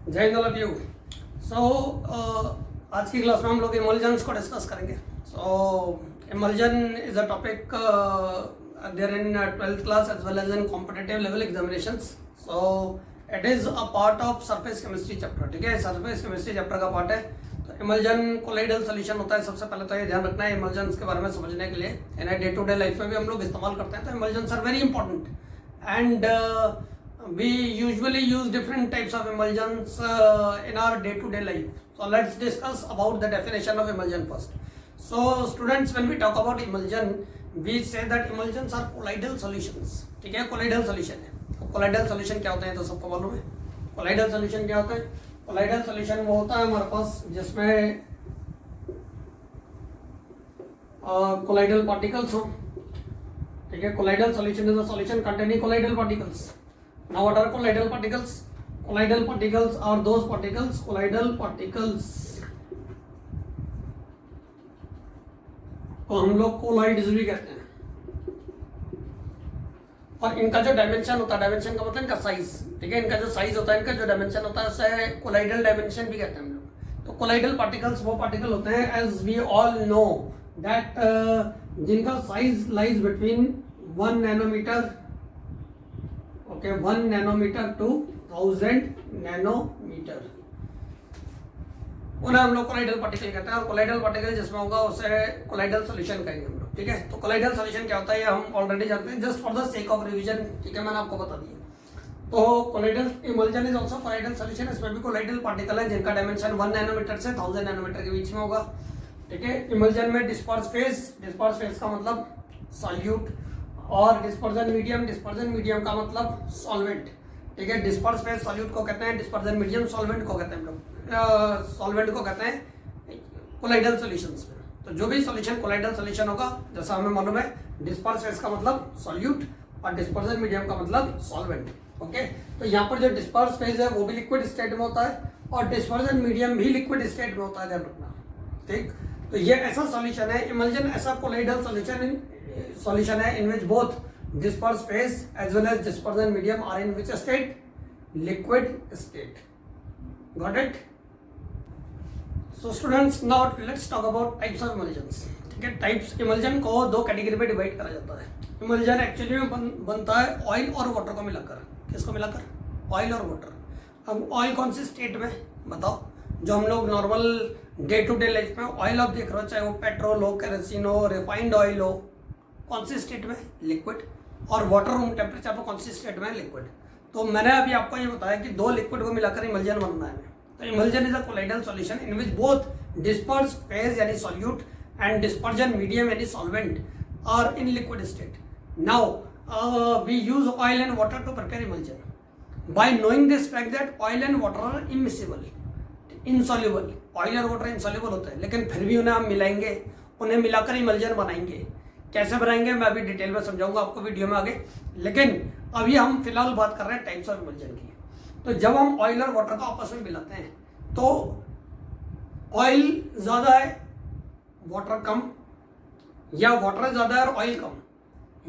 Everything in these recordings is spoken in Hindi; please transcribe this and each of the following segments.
जय हिंद ऑल ऑफ यू। सो आज की क्लास में हम लोग इमल्जन्स को डिस्कस करेंगे। So emulsion is a topic there in 12th class as well as in competitive level examinations. So it is a part of surface chemistry chapter. ठीक है, सरफेस केमिस्ट्री चैप्टर का पार्ट है। तो इमल्जन कोलाइडल सोल्यूशन होता है। सबसे पहले तो ये ध्यान रखना है इमल्जन्स के बारे में समझने के लिए। In day to day life में भी हम लोग इस्तेमाल करते हैं। तो emulsions are very important and we usually use different types of emulsions in our day-to-day life. So let's discuss about the definition of emulsion first. So students, when we talk about emulsion, we say that emulsions are colloidal solutions. ठीक है, colloidal solution है। colloidal solution क्या होते हैं तो सबको मालूम है। colloidal solution क्या होता है? colloidal solution वो होता है हमारे पास जिसमें colloidal particles हो। ठीक है, colloidal solution is a solution containing colloidal particles. Now what are colloidal particles? Colloidal particles are those particles, colloidal particles को हम लोग कोलाइड्स भी कहते हैं। और इनका जो डायमेंशन होता है, डायमेंशन का मतलब इनका साइज। ठीक है, इनका जो साइज होता है, इनका जो डायमेंशन होता है उसे कोलाइडल डायमेंशन भी कहते हैं हम लोग। तो कोलाइडल पार्टिकल्स वो पार्टिकल होते हैं as we all know that जिनका size lies between 1 nanometre 1 nanometre to 1000 nanometre, उन्हें हम लोग कोलाइडल पार्टिकल कहते हैं। और कोलाइडल पार्टिकल जिसमें होगा उसे कोलाइडल सॉल्यूशन कहेंगे हम लोग। ठीक है, तो कोलाइडल सॉल्यूशन क्या होता है ये हम ऑलरेडी जानते हैं, just for the sake of revision. ठीक है, मैंने आपको बता दिया। तो colloidal emulsion is also colloidal solution. इसमें भी कोलाइडल पार्टिकल है जिनका डायमेंशन 1 नैनोमीटर से 1000 नैनोमीटर के बीच में होगा। ठीक है, इमल्जन में डिस्पर्स फेज का मतलब सॉल्यूट, और डिस्पर्जन मीडियम का मतलब सॉल्वेंट। ठीक है, डिस्पर्स फेज सॉल्यूट को कहते हैं, डिस्पर्जन मीडियम सॉल्वेंट को कहते हैं हम लोग। सॉल्वेंट को कहते हैं कोलाइडल सॉल्यूशंस में। तो जो भी सॉल्यूशन कोलाइडल सॉल्यूशन होगा, जैसा हमें मालूम है डिस्पर्स फेज का मतलब सॉल्यूट और डिस्पर्जन मीडियम का मतलब सॉल्वेंट। ओके, तो यहाँ पर जो डिस्पर्स फेज है वो भी लिक्विड स्टेट में होता है और डिस्पर्जन मीडियम भी लिक्विड स्टेट में होता है, ध्यान रखना। ठीक, तो ये ऐसा सॉल्यूशन है, इमल्जन ऐसा कोलाइडल solution है in which both disperse phase as well as dispersion medium are in which state? Liquid state. Got it? So students, now let's talk about types of emulsions. ठीक है, टाइप्स इमल्जन को दो कैटेगरी में डिवाइड करा जाता है। इमल्जन एक्चुअली में बनता है ऑयल और वाटर को मिलाकर। किसको मिलाकर? ऑयल और वाटर। अब ऑयल कौन सी स्टेट में बताओ? जो हम लोग normal day to day life में ऑयल आप देख रहे हो, चाहे वो पेट्रोल हो, केरोसिन हो, रिफाइंड ऑयल हो, कौन सी स्टेट में? लिक्विड। और वाटर रूम टेम्परेचर पर कौन सी स्टेट में? लिक्विड। तो मैंने अभी आपको ये बताया कि दो लिक्विड को मिलाकर इमल्जन बनना है। तो emulsion is a colloidal solution in which both disperse phase यानी सॉल्यूट एंड डिस्पर्जन मीडियम यानी solvent are in liquid state. Now we use oil and water to prepare emulsion. By knowing this fact that oil and water are immiscible, insoluble. Oil और वाटर इनसॉल्युबल होते हैं, लेकिन फिर भी उन्हें हम मिलाएंगे, उन्हें मिलाकर इमल्जन बनाएंगे। कैसे बनाएंगे मैं अभी डिटेल में समझाऊंगा आपको वीडियो में आगे, लेकिन अभी हम फिलहाल बात कर रहे हैं टाइप्स ऑफ इमल्जन की। तो जब हम ऑयल और वाटर को आपस में मिलाते हैं तो ऑयल ज्यादा है वाटर कम, या वाटर ज्यादा है और ऑयल कम,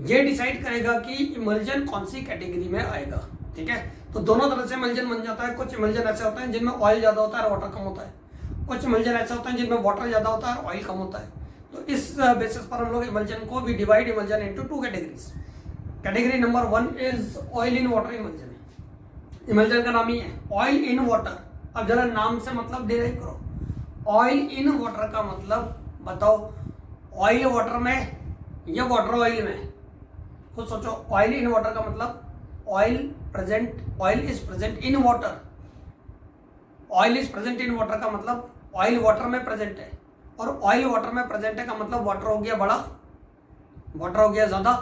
ये डिसाइड करेगा कि इमल्जन कौन सी कैटेगरी में आएगा। ठीक है, तो दोनों तरह से इमल्जन बन जाता है। कुछ इमल्जन ऐसे होते हैं जिनमें ऑयल ज्यादा होता है और वाटर कम होता है। कुछ इमल्जन ऐसे होते हैं जिनमें वाटर ज्यादा होता है और ऑयल कम होता है। तो इस बेसिस पर हम लोग इमल्जन को we divide emulsion into 2 categories. Category number 1 is oil in water emulsion. Emulsion का नाम ही है ऑयल इन वाटर। अब जरा नाम से मतलब डिराइव करो। ऑयल इन वाटर का मतलब बताओ, ऑयल वाटर में या वाटर ऑयल में? खुद सोचो, ऑयल इन वाटर का मतलब oil is present in water. Oil is present in water का मतलब ऑयल वाटर में प्रेजेंट है, और ऑयल वाटर में प्रेजेंट है का मतलब वाटर हो गया बड़ा, वाटर हो गया ज्यादा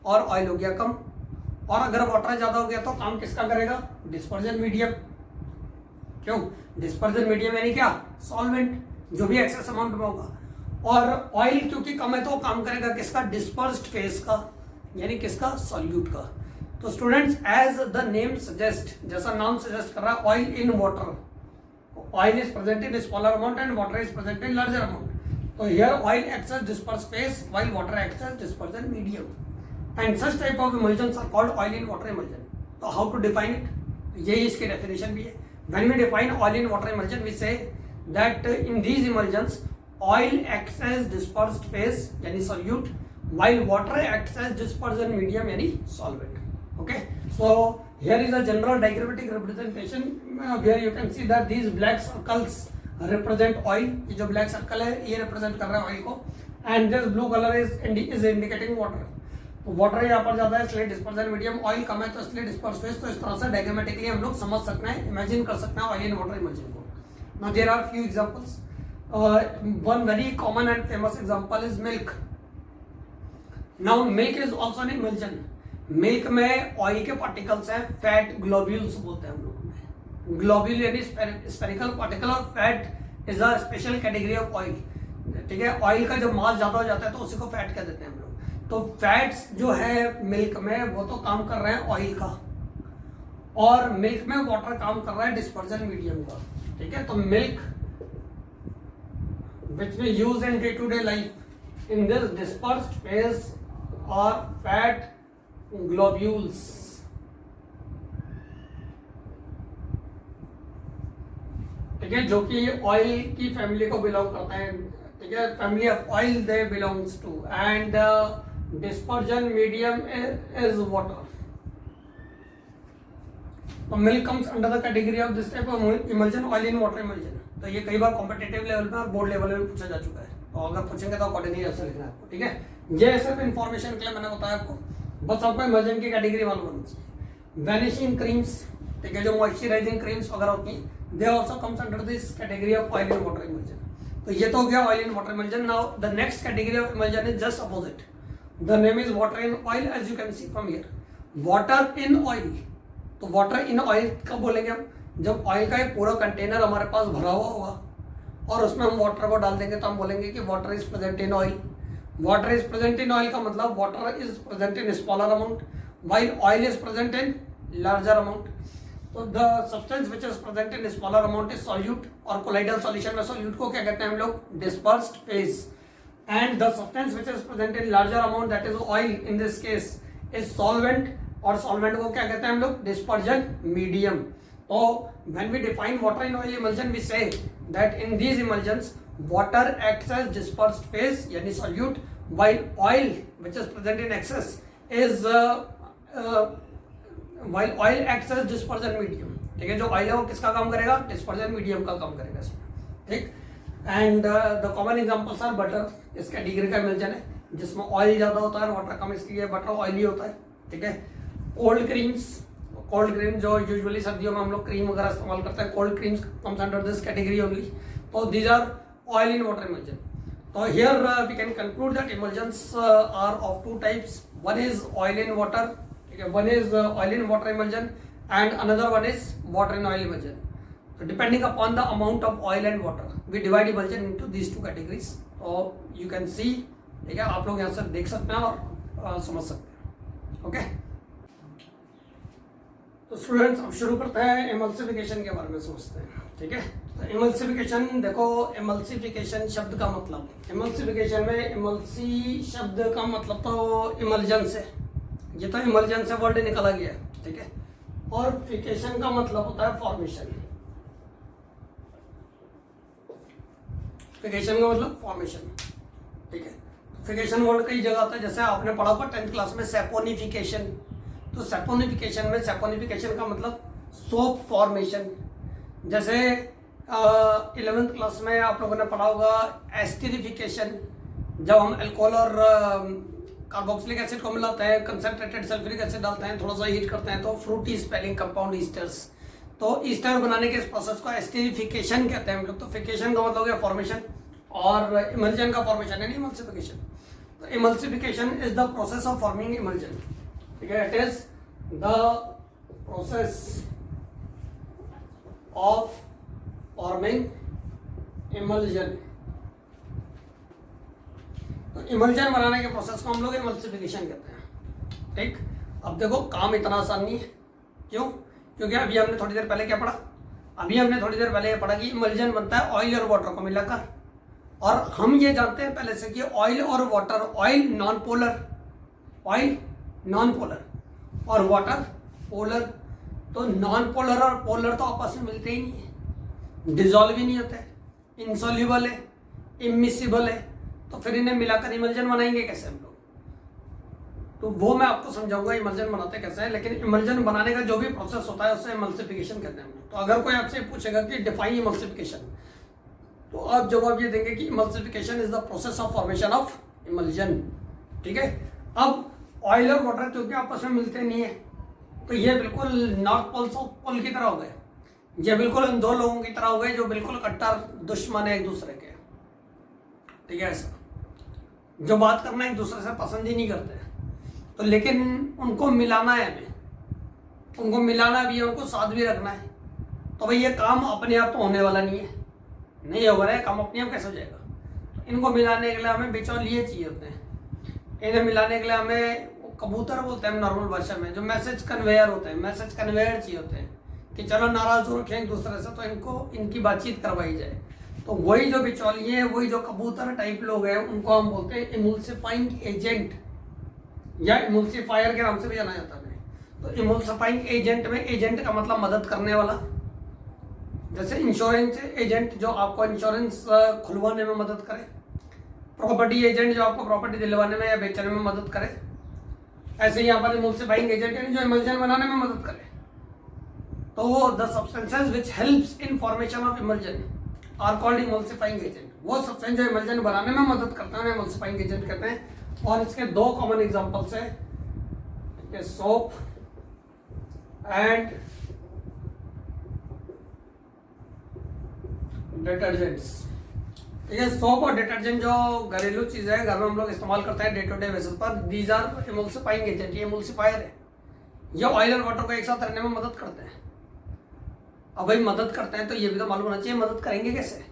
और ऑयल हो गया कम। और अगर वाटर ज्यादा हो गया तो काम किसका करेगा? Dispersion medium. क्यों? डिस्पर्जन मीडियम यानी क्या? सॉल्वेंट, जो भी एक्सेस अमाउंट में होगा। और ऑयल क्योंकि कम है तो काम करेगा किसका? डिस्पर्स्ड फेज का, यानी किसका? सॉल्यूट का। तो students, as the name suggest, जैसा नाम सजेस्ट कर रहा है oil in water, oil is present in a smaller amount and water is present in larger amount. So here oil acts as disperse phase while water acts as dispersion medium, and such type of emulsions are called oil in water emulsion. So how to define it? यही इसकी डेफिनेशन भी है। When we define oil in water emulsion, we say that in these emulsions oil acts as dispersed phase यानी solute, while water acts as dispersion medium यानी solvent. Okay, so here is a general diagrammatic representation where you can see that these black circles represent oil. ये जो black circle है ये represent कर रहा है oil को, and this blue color is indicating water. Water यहाँ पर ज्यादा है इसलिए डिस्पर्जन मीडियम, ऑयल कम है तो इसलिए डिस्पर्स फेज. तो इस तरह से डायग्रामेटिकली हम लोग समझ सकते हैं, इमेजिन कर सकते हैं ऑयल इन वाटर इमल्जन को. Now there are few examples. One very common and famous example is milk. Now milk is also an emulsion. Milk में ऑयल के पार्टिकल्स हैं, फैट ग्लोब्यूल्स बोलते हैं हम लोग. ग्लोब्यूल यानी स्फेरिकल पार्टिकल, और fat is a special category of oil. ठीक है, ऑयल का जब मास ज्यादा हो जाता है तो उसी को फैट कह देते हैं हम लोग. तो फैट्स जो है मिल्क में वो तो काम कर रहे हैं ऑयल का, और मिल्क में वाटर काम कर रहा है डिस्पर्जन मीडियम का. ठीक है, तो milk which we use in day to day life in this dispersed phase और फैट ग्लोब्यूल्स. ठीक है, जो कि ऑयल की फैमिली को बिलोंग करते हैं. ठीक है, family of oil they belongs to, and dispersion medium is water. तो milk comes under the category of this type of emulsion, oil in water emulsion. तो ये कई बार कॉम्पिटिटिव लेवल में और बोर्ड लेवल में पूछा जा चुका है, तो अगर पूछेंगे तो अकॉर्डिंगली आंसर लिखना है आपको. ठीक है, ये सिर्फ इन्फॉर्मेशन के लिए मैंने बताया आपको, बस आपको इमल्जन की कैटेगरी मालूम होनी चाहिए. वैनिशिंग क्रीम्स, ठीक है, जो मॉइस्चराइजिंग क्रीम्स वगैरह होती हैं, they also comes under this category of oil in water emulsion. तो ये तो हो गया oil in water emulsion. Now the next category of emulsion is just opposite. The name is water in oil, as you can see from here. Water in oil. तो water in oil कब बोलेंगे हम? जब ऑयल का एक पूरा कंटेनर हमारे पास भरा हुआ होगा और उसमें हम वाटर को डाल देंगे तो हम बोलेंगे कि water is present in oil. Water is present in oil का मतलब water is present in smaller amount while oil is present in larger amount. तो the substance which is present in smaller amount is solute, और कोलाइडल सॉल्यूशन में सॉल्यूट को क्या कहते हैं हम लोग? Dispersed phase. And the substance which is present in larger amount, that is oil in this case, is solvent, और solvent को क्या कहते हैं हम लोग? Dispersion medium. So when we define water in oil emulsion, we say that in these emulsions water acts as dispersed phase यानी solute, while oil which is present in excess is while oil acts as dispersion medium. ठीक है, जो oil है वो किसका काम करेगा? Dispersion medium का काम करेगा इसमें. ठीक. And the common examples are butter. इस कैटेगरी का इमल्जन है जिसमें ऑयल ज्यादा होता है और वाटर कम, इसलिए बटर ऑयली होता है. ठीक है, कोल्ड क्रीम्स. कोल्ड क्रीम जो यूजुअली सर्दियों में हम लोग क्रीम वगैरह इस्तेमाल करते हैं, cold creams comes under this category only. तो these are oil in water emulsion. तो here we can conclude that emulsions are of two types. One is oil in water. ठीक है, one is oil in water emulsion and another one is water in oil emulsion. So depending upon the amount of oil and water, we divide emulsion into these two categories. So you can see, ठीक है, आप लोग यहाँ से देख सकते हैं और समझ सकते हैं. ओके, तो स्टूडेंट्स अब शुरू करते हैं एमल्सिफिकेशन के बारे में समझते हैं. ठीक है, तो एमल्सिफिकेशन देखो, एमल्सिफिकेशन शब्द का मतलब, एमल्सिफिकेशन में एमल्सी शब्द का मतलब तो इमल्जन से, ये तो इमल्जन से वर्ड निकाला गया है. ठीक है, और फिकेशन का मतलब होता है फॉर्मेशन. फिकेशन का मतलब फॉर्मेशन. ठीक है, फिकेशन वर्ड कई जगह आता है, जैसे आपने पढ़ा होगा 10th क्लास में सैपोनिफिकेशन. तो सैपोनिफिकेशन में सैपोनिफिकेशन का मतलब सोप फॉर्मेशन. जैसे 11th क्लास में आप लोगों ने पढ़ा होगा एस्टरिफिकेशन, जब हम अल्कोहल और कार्बोक्सिलिक एसिड को मिलाते हैं, कंसंट्रेटेड सल्फ्यूरिक एसिड डालते हैं, थोड़ा सा हीट करते हैं तो फ्रूटी स्पेलिंग कंपाउंड ईस्टर्स. तो ईस्टर बनाने के इस प्रोसेस को एस्टरिफिकेशन कहते हैं हम लोग. तो फिकेशन का मतलब हो गया फॉर्मेशन, और इमल्जन का फॉर्मेशन है इमल्सिफिकेशन. तो emulsification is the process of forming emulsion. ठीक है, it is the process of forming emulsion. तो इमल्जन बनाने के प्रोसेस को हम लोग इमल्सिफिकेशन कहते हैं. ठीक, अब देखो काम इतना आसान नहीं है. क्यों? क्योंकि अभी हमने थोड़ी देर पहले क्या पढ़ा? अभी हमने थोड़ी देर पहले ये पढ़ा कि इमल्जन बनता है ऑयल और वाटर को मिलाकर, और हम ये जानते हैं पहले से कि ऑयल और water, oil non polar, oil non polar और वाटर पोलर. तो नॉन पोलर और पोलर तो आपस में मिलते ही नहीं है, डिजॉल्व ही नहीं होते, इंसॉल्युबल है, इमिसिबल है, तो फिर इन्हें मिलाकर इमल्जन बनाएंगे कैसे हम लोग? तो वो मैं आपको समझाऊंगा इमल्जन बनाते कैसे है। लेकिन इमल्जन बनाने का जो भी प्रोसेस होता है उसे इमल्सिफिकेशन कहते हैं। तो अगर कोई आपसे पूछेगा कि डिफाइन इमल्सिफिकेशन, तो आप जवाब ये देंगे कि emulsification is the process of formation of emulsion. ठीक है। अब ऑयल और वाटर क्योंकि आपस में मिलते नहीं है, तो ये बिल्कुल नॉर्थ पोल साउथ पोल की तरह हो गए, ये बिल्कुल इन दो लोगों की तरह हो गए जो बिल्कुल कट्टर दुश्मन है एक दूसरे के। ठीक है, ऐसा जो बात करना एक दूसरे से पसंद ही नहीं करते, तो लेकिन उनको मिलाना है, हमें उनको मिलाना भी है, उनको साथ भी रखना है। तो भाई ये काम अपने आप तो होने वाला नहीं है, नहीं होगा ना काम अपने आप कैसे हो जाएगा? तो इनको मिलाने के लिए हमें बिचौलिए चाहिए होते हैं। इन्हें मिलाने के लिए हमें कबूतर बोलते हैं नॉर्मल भाषा में, जो मैसेज कन्वेयर होते हैं, मैसेज कन्वेयर चाहिए होते हैं कि चलो नाराज हो रखे एक दूसरे से, तो इनको इनकी बातचीत करवाई जाए। तो वही जो बिचौलिए हैं, वही जो कबूतर टाइप लोग हैं, उनको हम बोलते हैं इमल्सिफाइंग एजेंट या इमल्सिफायर के नाम से भी जाना जाता है। तो इमल्सिफाइंग एजेंट में एजेंट का मतलब मदद करने वाला, जैसे इंश्योरेंस एजेंट जो आपको इंश्योरेंस खुलवाने में मदद करे, प्रॉपर्टी एजेंट जो आपको प्रॉपर्टी दिलवाने में या बेचने में मदद करे, ऐसे ही यहाँ पर इमल्सिफाइंग एजेंट यानी जो इमल्जन बनाने में मदद करे। तो the substances which helps in formation of emulsion are called emulsifying agent. वो सब्सटेंस जो इमल्जन बनाने में मदद करता है इमल्सिफाइंग एजेंट कहते हैं। और इसके दो कॉमन एग्जांपल्स है, सोप एंड डिटर्जेंट्स। ठीक है, सोप और डिटर्जेंट जो घरेलू चीज है, घर में हम लोग इस्तेमाल करते हैं डे टू डे बेसिस पर, दीज आर इमल्सिफाइंग एजेंट। ये इमल्सिफायर है, ये ऑयल और वाटर को एक साथ रहने में मदद करते हैं। अब भाई मदद करते हैं तो ये भी तो मालूम होना चाहिए मदद करेंगे कैसे।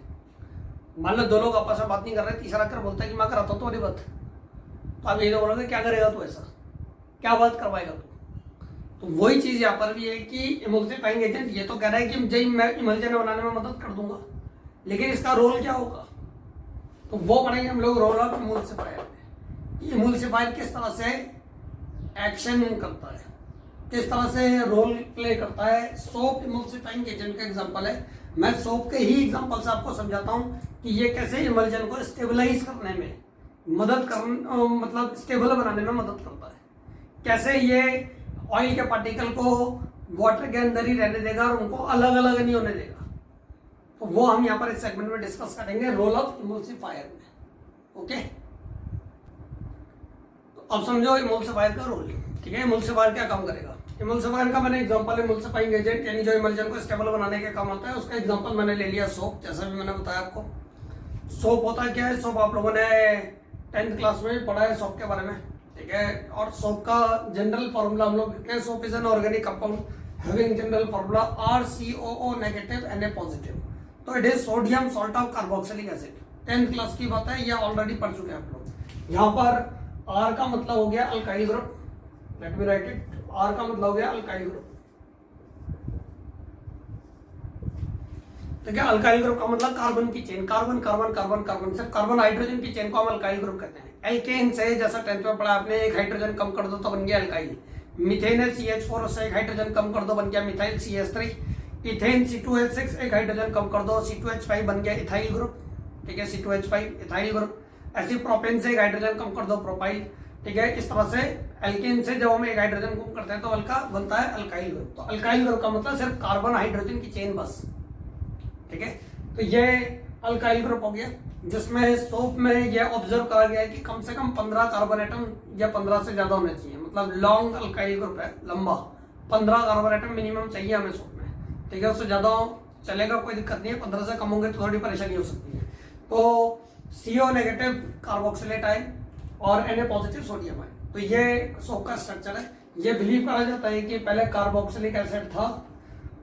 मान लो दो लोग आपस में बात नहीं कर रहे, तीसरा कर बोलता है कि मैं कराता हूँ तुम्हारी बात, तो आप ये तो बोलोगे क्या करेगा तू, ऐसा क्या बात करवाएगा तू? तो वही चीज यहाँ पर भी है कि इमल्सिफाइंग एजेंट ये तो कह रहा है कि जब मैं इमल्जन बनाने में मदद कर दूंगा, लेकिन इसका रोल क्या होगा? तो वो बनाएंगे हम लोग रोल ऑफ इमल्सिफायर। इमल्सिफायर किस तरह से एक्शन करता है, किस तरह से रोल प्ले करता है। सोप इमल्सिफाइंग एजेंट का एग्जांपल है। मैं सोप के ही एग्जांपल से आपको समझाता हूँ कि ये कैसे इमल्जन को स्टेबलाइज करने में मदद कर, मतलब स्टेबल बनाने में मदद करता है। कैसे ये ऑयल के पार्टिकल को वाटर के अंदर ही रहने देगा और उनको अलग अलग नहीं होने देगा। तो वो हम यहाँ पर इस सेगमेंट में डिस्कस करेंगे रोल ऑफ इमल्सिफायर में। ओके, तो अब समझो इमल्सिफायर का रोल। ठीक है, इमल्सिफायर क्या काम करेगा? इमल्सिफायर का मैंने एग्जांपल इमल्सिफाइंग एजेंट यानी जो इमल्जन को स्टेबल बनाने के काम आता है, उसका एग्जांपल मैंने ले लिया सोप। जैसा भी मैंने बताया आपको, सोप होता क्या है? सोप आप लोगों ने 10th क्लास में पढ़ा है सोप के बारे में। ठीक है, और सोप का जनरल फॉर्मूला हम लोग लिखते हैं, soap is an organic compound having general formula RCOO negative Na positive. तो it is sodium salt of carboxylic acid. 10th class की बात है, ये ऑलरेडी पढ़ चुके हैं आप लोग। यहाँ पर R का मतलब हो गया alkyl group, let me right it. R का मतलब हो गया अल्काइल ग्रुप। तो क्या अल्काइल ग्रुप का मतलब कार्बन की chain, carbon carbon carbon carbon, सिर्फ कार्बन हाइड्रोजन की चेन को हम अल्काइल ग्रुप कहते हैं। एल्केन से जैसा 10th में पढ़ा आपने, एक हाइड्रोजन कम कर दो तो बन गया अल्काइल। मीथेन है CH4, उससे एक हाइड्रोजन कम कर दो बन गया मिथाइल CH3। इथेन C2H6, एक हाइड्रोजन कम कर दो C2H5 बन गया इथाइल ग्रुप। ठीक है, C2H5 इथाइल ग्रुप। ऐसे प्रोपेन से एक हाइड्रोजन कम कर दो प्रोपाइल। ठीक है, इस तरह से एल्केन से जब हम एक हाइड्रोजन कम करते हैं तो अल्का बनता है अल्काइल ग्रुप। तो अल्काइल ग्रुप का मतलब सिर्फ कार्बन हाइड्रोजन की चेन बस। ठीक है, तो ये अल्काइल ग्रुप हो गया, जिसमें सोप में यह ऑब्जर्व करा गया है कि कम से कम 15 कार्बन एटम या 15 से ज्यादा होने चाहिए। मतलब लॉन्ग अल्काइल ग्रुप है, लंबा, 15 कार्बन एटम मिनिमम चाहिए हमें सोप में। ठीक है, उससे ज्यादा चलेगा कोई दिक्कत नहीं है, 15 से कम होंगे तो थोड़ी परेशानी हो सकती है। तो CO नेगेटिव कार्बोक्सिलेट आयन और Na पॉजिटिव सोडियम आयन। तो ये सोप का स्ट्रक्चर है। ये बिलीव करा जाता है कि पहले कार्बोक्सिलिक एसिड था,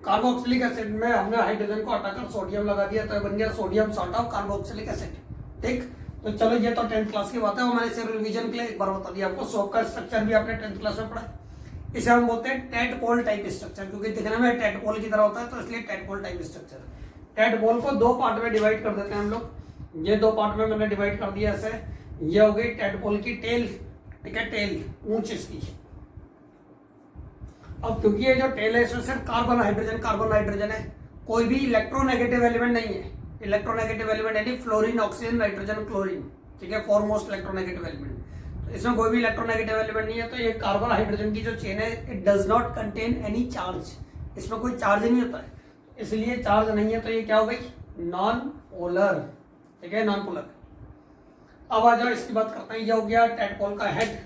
कार्बोक्सिलिक एसिड में हमने हाइड्रोजन को हटाकर सोडियम लगा दिया तो बन गया sodium salt of carboxylic acid. ठीक, तो चलो ये तो 10th क्लास की बात है, वो मैंने सिर्फ रिवीजन के लिए एक बार बता दिया आपको। सोप का स्ट्रक्चर भी आपने 10th क्लास में पढ़ा। इसे हम बोलते हैं टेडपोल टाइप स्ट्रक्चर, क्योंकि दिखने में टेडपोल की तरह होता है तो इसलिए टेडपोल टाइप स्ट्रक्चर। टेडपोल को दो पार्ट में डिवाइड कर देते हैं हम लोग। ये दो पार्ट में मैंने डिवाइड कर दिया ऐसे। ये हो गई टेडपोल की टेल। ठीक है, टेल ऊंच इसकी, अब क्योंकि ये जो टेल है इसमें सिर्फ कार्बन हाइड्रोजन है, कोई भी इलेक्ट्रोनेगेटिव एलिमेंट नहीं है। इलेक्ट्रोनेगेटिव एलिमेंट यानी फ्लोरीन, ऑक्सीजन, नाइट्रोजन, क्लोरीन, ठीक है, फॉरमोस्ट इलेक्ट्रोनेगेटिव एलिमेंट। तो इसमें कोई भी इलेक्ट्रोनेगेटिव एलिमेंट नहीं है, तो ये कार्बन हाइड्रोजन की जो चेन है it does not contain any charge, इसमें कोई चार्ज नहीं होता है, इसलिए चार्ज नहीं है, तो ये क्या हो गई, नॉन पोलर, ठीक है, नॉन पोलर। अब आ जाओ इसकी बात करते हैं, ये हो गया टैडपोल का हेड,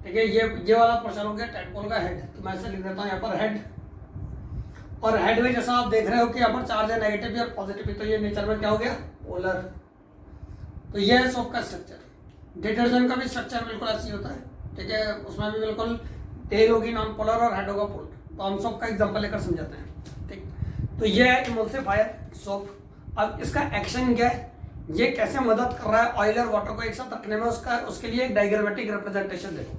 ठीक है, ये वाला पोर्शन हो गया टैडपोल का हेड। तो मैं ऐसे लिख देता हूँ यहाँ पर हेड, और हेड में जैसा आप देख रहे हो कि यहाँ पर चार्ज है नेगेटिव भी और पॉजिटिव भी, तो ये नेचर में क्या हो गया, पोलर। तो ये है सोप का स्ट्रक्चर। डिटर्जेंट का भी स्ट्रक्चर बिल्कुल ऐसी होता है, ठीक है, उसमें भी बिल्कुल टेल होगी नॉन पोलर और हेड होगा पोलर। तो हम सोप का एग्जांपल लेकर समझाते हैं, ठीक। तो ये है इमल्सिफायर सोप। अब इसका एक्शन क्या है, ये कैसे मदद कर रहा है ऑयल और वाटर को एक साथ रखने में, उसके लिए एक डायग्रामेटिक रिप्रेजेंटेशन देखो,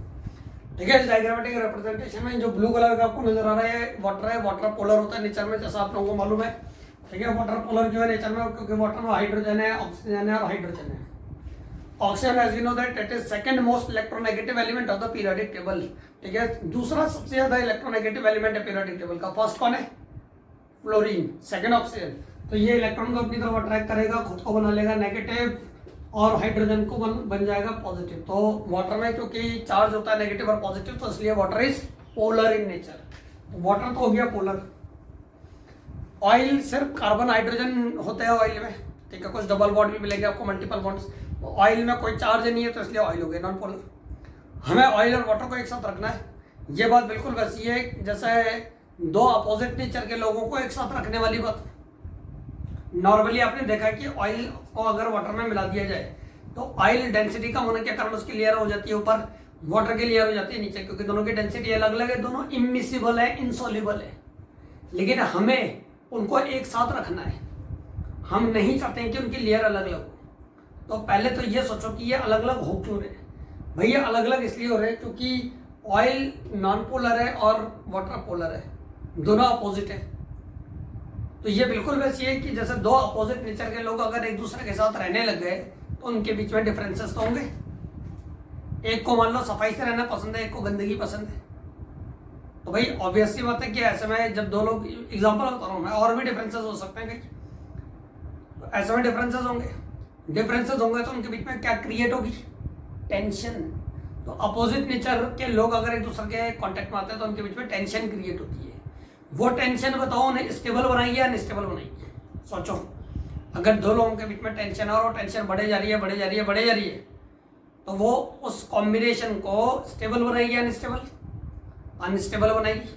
ठीक है। डायग्रामेटिक रिप्रेजेंटेशन में जो ब्लू कलर का आपको नजर आ रहा है वाटर पोलर होता है नेचर में, जैसा आप लोगों को मालूम है, ठीक है। वाटर पोलर क्यों है नेचर में, क्योंकि वाटर में हाइड्रोजन है, ऑक्सीजन है और हाइड्रोजन है। Oxygen as we know that it is second most electronegative element of the periodic table, ठीक है। दूसरा सबसे ज्यादा इलेक्ट्रोनेगेटिव एलिमेंट है पीरियोडिक टेबल का। फर्स्ट कौन है, फ्लोरीन, सेकंड ऑक्सीजन। तो ये इलेक्ट्रॉन को अपनी तरफ अट्रैक्ट करेगा, खुद को बना लेगा नेगेटिव, और हाइड्रोजन को बन जाएगा पॉजिटिव। तो वाटर में क्योंकि चार्ज होता है नेगेटिव और पॉजिटिव, तो इसलिए water is polar in nature. Water तो हो गया पोलर। ऑयल सिर्फ कार्बन हाइड्रोजन होते हैं ऑयल में, ठीक है, कुछ डबल बॉन्ड भी मिलेंगे आपको, मल्टीपल बॉन्ड्स। ऑयल में कोई चार्ज नहीं है, तो इसलिए ऑयल हो गया नॉन पोलर। हमें ऑयल और वाटर को एक साथ रखना है, ये बात बिल्कुल वैसी है जैसे दो अपोजिट नेचर के लोगों को एक साथ रखने वाली बात। नॉर्मली आपने देखा है कि ऑयल को अगर वाटर में मिला दिया जाए तो ऑयल डेंसिटी कम होने के कारण उसकी लेयर हो जाती है ऊपर, वाटर की लेयर हो जाती है नीचे, क्योंकि दोनों की डेंसिटी अलग अलग है, दोनों इमिसिबल है, इनसॉल्युबल है। लेकिन हमें उनको एक साथ रखना है, हम नहीं चाहते हैं कि उनकी लेयर अलग अलग हो। तो पहले तो ये सोचो कि ये अलग अलग हो क्यों रहे हैं। भैया अलग अलग इसलिए हो रहे हैं क्योंकि ऑयल नॉन पोलर है और वाटर पोलर है, दोनों अपोजिट है। तो ये बिल्कुल वैसी है कि जैसे दो अपोजिट नेचर के लोग अगर एक दूसरे के साथ रहने लग गए तो उनके बीच में डिफरेंसेस तो होंगे। एक को मान लो सफाई से रहना पसंद है, एक को गंदगी पसंद है, तो भाई ऑब्वियस सी बात है कि ऐसे में जब दो लोग, एग्जांपल बता रहा हूँ मैं, और भी डिफरेंसेस हो सकते हैं कहीं, तो ऐसे में डिफरेंसेस होंगे तो उनके बीच में क्या क्रिएट होगी, टेंशन। तो अपोजिट नेचर के लोग अगर एक दूसरे के कांटेक्ट में आते हैं तो उनके बीच में टेंशन क्रिएट होती है। वो टेंशन बताओ उन्हें स्टेबल बनाएगी या अनस्टेबल बनाएगी, सोचो। अगर दो लोगों के बीच में टेंशन है और वो टेंशन बढ़े जा रही है, तो वो उस कॉम्बिनेशन को स्टेबल बनाएगी या अनस्टेबल बनाएगी।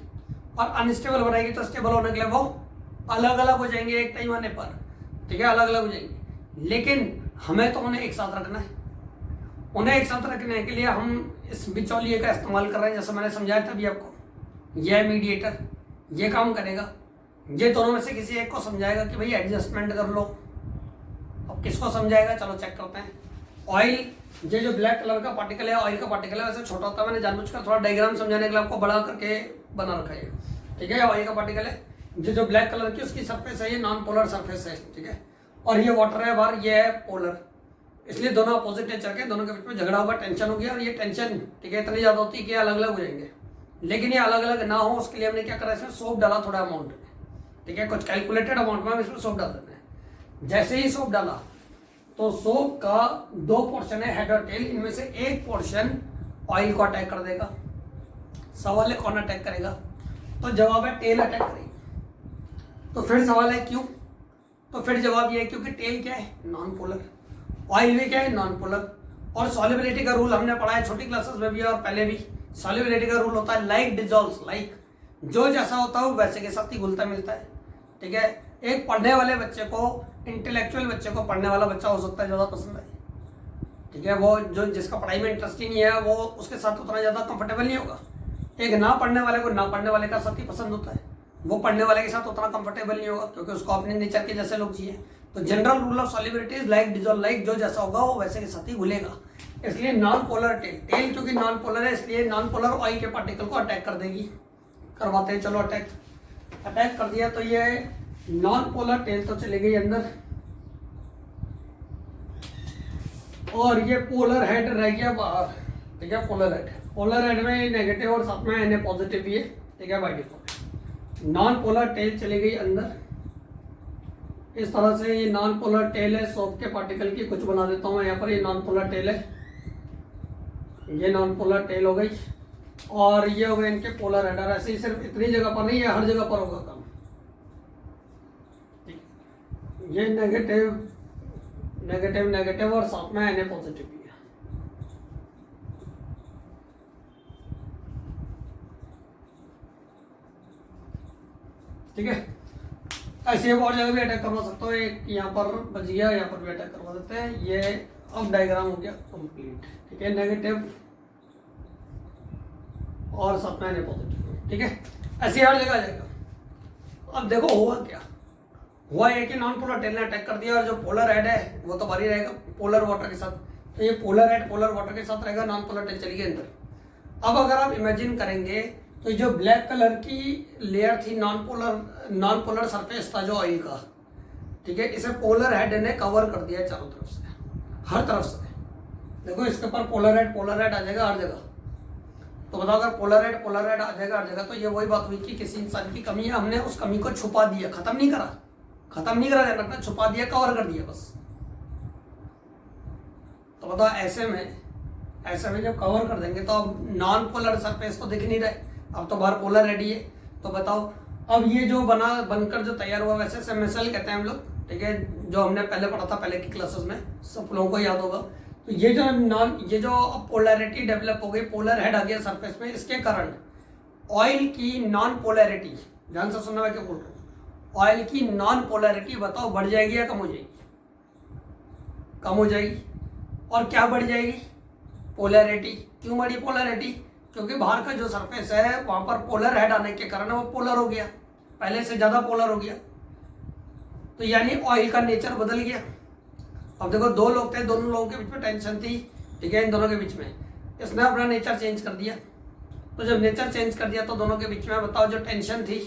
और अनस्टेबल बनाएगी तो स्टेबल होने के लिए वो अलग अलग हो जाएंगे एक टाइम आने पर, ठीक है, अलग अलग हो जाएंगे। लेकिन हमें तो उन्हें एक साथ रखना है। उन्हें एक साथ रखने के लिए हम इस बिचौलिए का इस्तेमाल कर रहे हैं, जैसे मैंने समझाया था अभी आपको। यह है मीडिएटर, ये काम करेगा, ये दोनों में से किसी एक को समझाएगा कि भाई एडजस्टमेंट कर लो। अब किसको समझाएगा, चलो चेक करते हैं। ऑयल, ये जो ब्लैक कलर का पार्टिकल है, ऑयल का पार्टिकल है, वैसे छोटा होता है, मैंने जानबूझकर थोड़ा डायग्राम समझाने के लिए आपको बड़ा करके बना रखा है, ठीक है। ऑयल का पार्टिकल है, ये जो ब्लैक कलर की उसकी सरफेस है, ये नॉन पोलर सरफेस है, ठीक है। और ये वाटर है बाहर, ये है पोलर। इसलिए दोनों अपोजिट नेचर के, दोनों के बीच में झगड़ा होगा, टेंशन होगी, और ये टेंशन, ठीक है, इतनी ज्यादा होती है कि अलग अलग हो जाएंगे। लेकिन ये अलग अलग ना हो उसके लिए हमने क्या करा, इसमें सोप डाला थोड़ा अमाउंट में, ठीक है, कुछ कैलकुलेटेड अमाउंट में हम इसमें सोप डाल देते हैं। जैसे ही सोप डाला तो सोप का दो पोर्शन है, हेड और टेल, इनमें से एक पोर्शन ऑयल को अटैक कर देगा। सवाल है कौन अटैक करेगा, तो जवाब है टेल अटैक करेगी। तो फिर सवाल है क्यों, तो फिर जवाब ये है क्योंकि टेल क्या है, नॉन पोलर, ऑयल भी क्या है, नॉन पोलर। और सॉल्युबिलिटी का रूल हमने पढ़ा है छोटी क्लासेस में भी और पहले भी। सॉल्युबिलिटी का रूल होता है लाइक डिजॉल्व्स लाइक, जो जैसा होता है वैसे के साथ ही घुलता मिलता है, ठीक है। एक पढ़ने वाले बच्चे को, इंटेलेक्चुअल बच्चे को पढ़ने वाला बच्चा हो सकता है ज़्यादा पसंद है, ठीक है। वो जो जिसका पढ़ाई में इंटरेस्ट ही नहीं है वो उसके साथ उतना ज़्यादा कंफर्टेबल नहीं होगा। एक ना पढ़ने वाले को ना पढ़ने वाले का साथ ही पसंद होता है, वो पढ़ने वाले के साथ उतना कंफर्टेबल नहीं होगा क्योंकि उसको अपने नेचर के जैसे लोग चाहिए। तो general rule of solubility is like dissolve like, जो जैसा होगा वो वैसे के साथ ही घुलेगा। इसलिए नॉन पोलर टेल क्योंकि नॉन पोलर है, इसलिए नॉन पोलर ऑयल के पार्टिकल को अटैक कर देगी। करवाते हैं, चलो अटैक कर दिया। तो ये नॉन पोलर टेल तो चली गई अंदर, और ये पोलर हेड रह गया बाहर, ठीक है, पोलर हेड। पोलर हेड में नेगेटिव और साथ में Na पॉजिटिव भी है, ठीक है, by default. Non polar tail चली गई अंदर, इस तरह से ये नॉन पोलर टेल है सोप के पार्टिकल की। कुछ बना देता हूँ मैं यहाँ पर, ये नॉन पोलर टेल है, ये नॉन पोलर टेल हो गई, और ये हो गए इनके पोलर हेडर। ऐसे ही सिर्फ इतनी जगह पर नहीं है, हर जगह पर होगा काम। ये नेगेटिव नेगेटिव नेगेटिव और साथ में Na पॉजिटिव भी है। ठीक है, ऐसे और जगह भी अटैक करवा सकते हो। एक यहाँ पर बच गया, यहाँ पर भी अटैक करवा देते हैं। ये अब डायग्राम हो गया कंप्लीट, ठीक है, नेगेटिव और साथ में पॉजिटिव, ठीक है, ऐसे हर जगह आ जाएगा। अब देखो हुआ क्या हुआ, है कि नॉन पोलर टेल ने अटैक कर दिया, और जो पोलर हेड है वो तो बाहर रहेगा पोलर वाटर के साथ। तो ये पोलर हेड पोलर वाटर के साथ रहेगा, नॉन पोलर टेल चली गई अंदर। अब अगर आप इमेजिन करेंगे तो जो ब्लैक कलर की लेयर थी नॉन पोलर सरफेस था जो ऑयल का, ठीक है, इसे पोलर हेड ने कवर कर दिया चारों तरफ से, हर तरफ से। देखो इसके ऊपर पोलर हेड आ जाएगा हर जगह। तो बताओ अगर पोलर हेड आ जाएगा हर जगह, तो ये वही बात हुई कि किसी इंसान की कमी है, हमने उस कमी को छुपा दिया, खत्म नहीं करा ध्यान रखना, छुपा दिया, कवर कर दिया बस। तो बताओ ऐसे में जब कवर कर देंगे तो अब नॉन पोलर सरफेस तो दिख नहीं रहे, अब तो बाहर पोलर हेड ही है। तो बताओ अब ये जो बनकर जो तैयार हुआ, वैसे सेमेसल कहते हैं हम लोग, ठीक है, जो हमने पहले पढ़ा था पहले की क्लासेस में, सब लोगों को याद होगा। तो ये जो पोलैरिटी डेवलप हो गई, पोलर हेड आ गया सरफेस में, इसके कारण ऑयल की नॉन पोलैरिटी, ध्यान से सुनना मैं क्या बोल रहा हूँ, ऑयल की नॉन पोलैरिटी बताओ बढ़ जाएगी या कम हो जाएगी? कम हो जाएगी। और क्या बढ़ जाएगी? पोलैरिटी। क्यों बढ़ी पोलैरिटी? क्योंकि बाहर का जो सरफेस है वहां पर पोलर हेड आने के कारण वो पोलर हो गया, पहले से ज्यादा पोलर हो गया। तो यानी ऑयल का नेचर बदल गया। अब देखो दो लोग थे, दोनों लोगों के बीच में टेंशन थी, ठीक है, इन दोनों के बीच में इसने अपना नेचर चेंज कर दिया। तो जब नेचर चेंज कर दिया तो दोनों के बीच में बताओ जो टेंशन थी,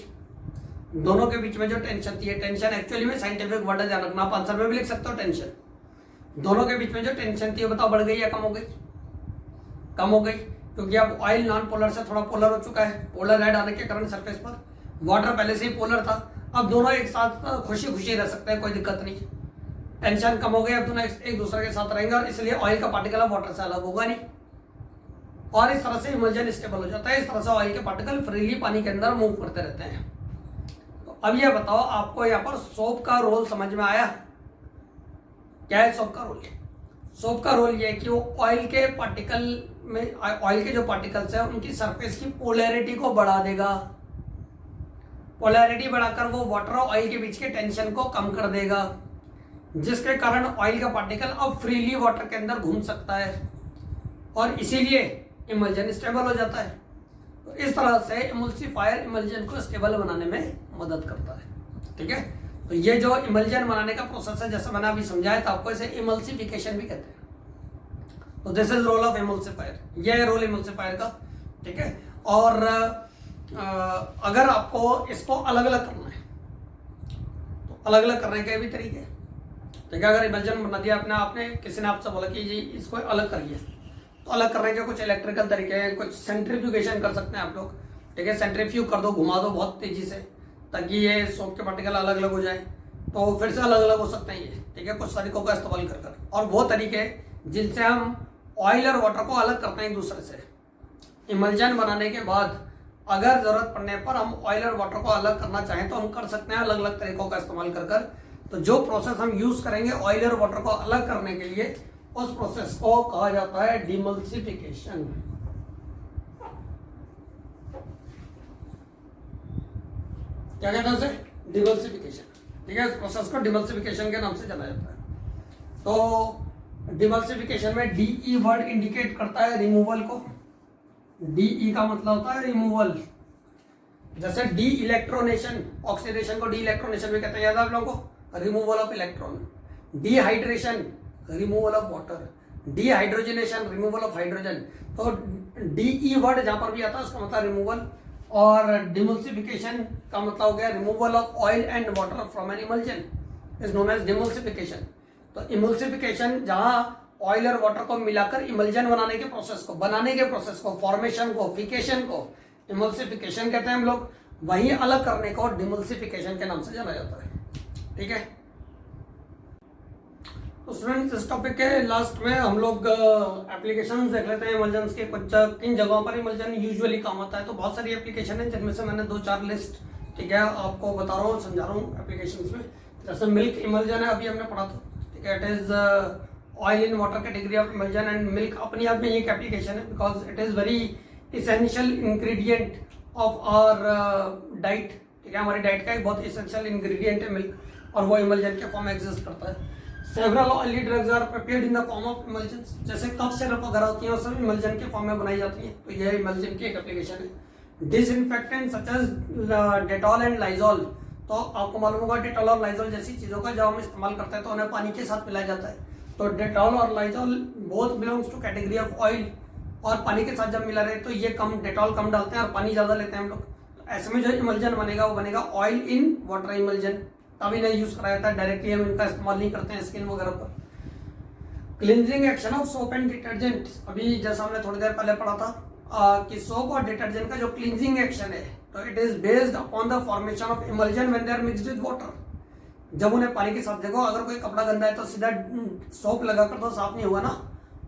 दोनों के बीच में जो टेंशन थी, टेंशन एक्चुअली में साइंटिफिक वर्ड है, ध्यान रखना, आप आंसर में भी लिख सकते हो टेंशन। दोनों के बीच में जो टेंशन थी बताओ बढ़ गई या कम हो गई? कम हो गई, क्योंकि अब ऑयल नॉन पोलर से थोड़ा पोलर हो चुका है, पोलर हेड आने के कारण सरफेस पर। वाटर पहले से ही पोलर था, अब दोनों एक साथ खुशी खुशी रह सकते हैं, कोई दिक्कत नहीं, टेंशन कम हो गई, अब दोनों एक दूसरे के साथ रहेंगे, और इसलिए ऑयल का पार्टिकल अब वाटर से अलग होगा नहीं, और इस तरह से इमल्जन स्टेबल हो जाता है। इस तरह से ऑयल के पार्टिकल फ्रीली पानी के अंदर मूव करते रहते हैं। तो अब ये बताओ आपको यहाँ पर सोप का रोल समझ में आया? क्या है सोप का रोल? सोप का रोल ये है कि वो ऑयल के पार्टिकल में, ऑयल के जो पार्टिकल्स हैं उनकी सरफेस की पोलैरिटी को बढ़ा देगा। पोलैरिटी बढ़ाकर वो वाटर और ऑयल के बीच के टेंशन को कम कर देगा, जिसके कारण ऑयल का पार्टिकल अब फ्रीली वाटर के अंदर घूम सकता है, और इसीलिए इमल्जन स्टेबल हो जाता है। तो इस तरह से इमल्सिफायर इमल्जन को स्टेबल बनाने में मदद करता है। ठीक है, तो ये जो इमल्जन बनाने का प्रोसेस है, जैसे मैंने अभी समझाया था आपको, इसे इमल्सिफिकेशन भी कहते हैं। तो this is role of emulsifier, ये है रोल इमल्सिफायर का। ठीक है, और अगर आपको इसको अलग अलग करना है तो अलग अलग करने के भी तरीके हैं। ठीक है, अगर इमल्जन बना दिया आपने किसी ने आपसे बोला कि जी इसको अलग करिए, तो अलग करने के कुछ इलेक्ट्रिकल तरीके हैं, कुछ सेंट्रीफ्यूगेशन कर सकते हैं आप लोग। ठीक है, सेंट्रीफ्यूग कर दो, घुमा दो बहुत तेजी से, ताकि ये सोप के पार्टिकल अलग अलग हो जाए, तो फिर से अलग अलग हो सकते हैं ये। ठीक है, कुछ तरीकों का इस्तेमाल कर और वो तरीके जिनसे हम ऑयल और वाटर को अलग करते हैं एक दूसरे से। इमल्जन बनाने के बाद अगर जरूरत पड़ने पर हम ऑयल और वाटर को अलग करना चाहें तो हम कर सकते हैं, अलग अलग तरीकों का इस्तेमाल कर। तो जो प्रोसेस हम यूज करेंगे ऑयल और वाटर को अलग करने के लिए, उस प्रोसेस को कहा जाता है डिमल्सिफिकेशन। क्या कहते हैं उसे? डिमल्सिफिकेशन। ठीक है, इस प्रोसेस को डिमल्सिफिकेशन के नाम से जाना जाता है। तो डिमल्सिफिकेशन में डीई वर्ड इंडिकेट करता है रिमूवल को। डीई का मतलब होता है रिमूवल। जैसे डी इलेक्ट्रोनेशन, ऑक्सीडेशन को डी इलेक्ट्रोनेशन भी कहते हैं, याद है आप लोगों को? Removal of electron. Dehydration, removal of water. Dehydrogenation, removal of hydrogen. तो डीई वर्ड जहां पर भी आता है उसका मतलब रिमूवल, और डिमल्सिफिकेशन का मतलब हो गया removal of oil and water from an emulsion is known as demulsification. तो इमल्सिफिकेशन जहां ऑयल और वाटर को मिलाकर इमल्जन बनाने के प्रोसेस को फॉर्मेशन को फिकेशन को इमल्सिफिकेशन कहते हैं हम लोग, वही अलग करने को डिमल्सिफिकेशन के नाम से जाना जाता है। ठीक है, तो स्टूडेंट्स इस टॉपिक के लास्ट में हम लोग एप्लीकेशंस देख लेते हैं इमल्जन्स के, कुछ किन जगहों पर इमल्जन यूजुअली काम आता है। तो बहुत सारी एप्लीकेशन है जिनमें से मैंने 2-4 लिस्ट, ठीक है, आपको बता रहा हूँ, समझा रहा हूँ एप्लीकेशंस में। जैसे मिल्क इमल्जन है, अभी हमने पढ़ा था, ठीक है, it is oil in water category of emulsion, and milk अपनी आप में एक एप्लीकेशन है because it is very essential ingredient of our diet. ठीक है, हमारी डाइट का एक बहुत इसेंशियल इंग्रेडिएंट है मिल्क, और वो इमल्जन के फॉर्म में एग्जिस्ट करता है। Several oily drugs are prepared in the form of emulsions, जैसे कफ सिरप वगैरह होती हैं वो सब इमल्जन के फॉर्म में बनाई जाती हैं, तो ये इमल्जन की एक एप्लीकेशन है। Disinfectant such as Dettol and Lysol, तो आपको मालूम होगा डेटॉल और लाइजॉल जैसी चीज़ों का जब हम इस्तेमाल करते हैं तो उन्हें पानी के साथ मिलाया जाता है। तो डेटॉल और Lysol both belongs to category of oil, और पानी के साथ जब मिला रहे तो ये कम, डेटॉल कम डालते हैं और पानी ज़्यादा लेते हैं हम लोग। ऐसे में जो इमल्जन बनेगा वो बनेगा ऑयल इन वाटर इमल्जन, तभी नहीं यूज़ कराया जाता है, डायरेक्टली हम इनका इस्तेमाल नहीं करते हैं स्किन वगैरह पर। Cleansing action of soap and detergent, अभी जैसा हमने थोड़ी देर पहले पढ़ा था कि सोप और डिटर्जेंट का जो क्लिनजिंग एक्शन है, तो it is based upon the formation of emulsion when they are mixed with water. जब उन्हें पानी के साथ, देखो अगर कोई कपड़ा गंदा है तो सीधा सोप लगाकर तो साफ नहीं होगा ना,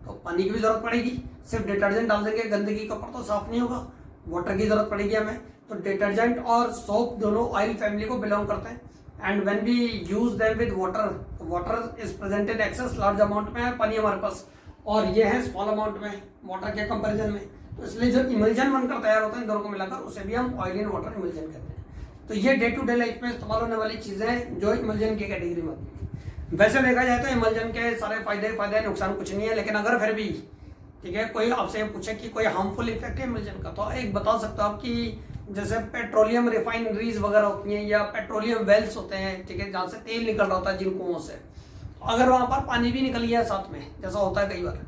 तो पानी की भी जरूरत पड़ेगी। सिर्फ डिटर्जेंट डाल देंगे गंदगी कपड़ा तो साफ नहीं होगा, वाटर की जरूरत पड़ेगी हमें। तो डिटर्जेंट और सोप दोनों ऑयल फैमिली को बिलोंग करते हैं, and when we use them with water, water is present in excess, large amount में है पानी हमारे पास, और ये है स्मॉल अमाउंट में वाटर के कंपैरिजन में, तो इसलिए जो इमल्जन बनकर तैयार होता है इन दोनों को मिलाकर उसे भी हम ऑयल इन वाटर इमल्जन कहते हैं। तो ये डे टू डे लाइफ में इस्तेमाल होने वाली चीजें हैं जो इमल्जन की कैटेगरी में आती है। वैसे देखा जाए तो इमल्जन के सारे फायदे नुकसान कुछ नहीं है, लेकिन अगर फिर भी, ठीक है, कोई आपसे पूछे कि कोई हार्मफुल इफेक्ट है इमल्जन का, तो एक बता सकता हूँ कि जैसे पेट्रोलियम रिफाइनरीज वगैरह होती हैं या पेट्रोलियम वेल्स होते हैं, ठीक है, जहाँ से तेल निकल रहा होता है जिन कुओं से, अगर वहाँ पर पानी भी निकल गया साथ में, जैसा होता है कई बार,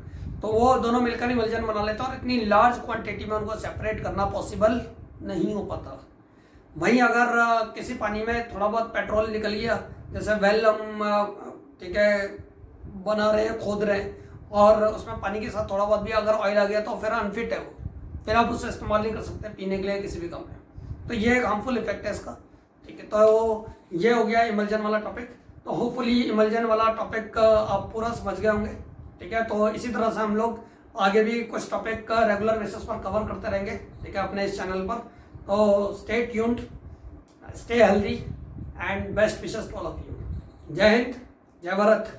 तो वो दोनों मिलकर इमल्जन बना लेते हैं, और इतनी लार्ज क्वांटिटी में उनको सेपरेट करना पॉसिबल नहीं हो पाता। वहीं अगर किसी पानी में थोड़ा बहुत पेट्रोल निकल गया, जैसे वेल हम, ठीक है, बना रहे हैं, खोद रहे हैं, और उसमें पानी के साथ थोड़ा बहुत भी अगर ऑयल आ गया तो फिर अनफिट है वो, फिर आप उसे इस्तेमाल नहीं कर सकते पीने के लिए किसी भी काम में। तो ये एक हार्मफुल इफेक्ट है इसका। ठीक है, तो ये हो गया इमल्जन वाला टॉपिक। तो होपफुली इमल्जन वाला टॉपिक आप पूरा समझ गए होंगे। ठीक है, तो इसी तरह से हम लोग आगे भी कुछ टॉपिक रेगुलर बेसिस पर कवर करते रहेंगे, ठीक है, अपने इस चैनल पर। तो stay tuned, stay healthy, and best wishes to all of you. जय हिंद, जय भारत।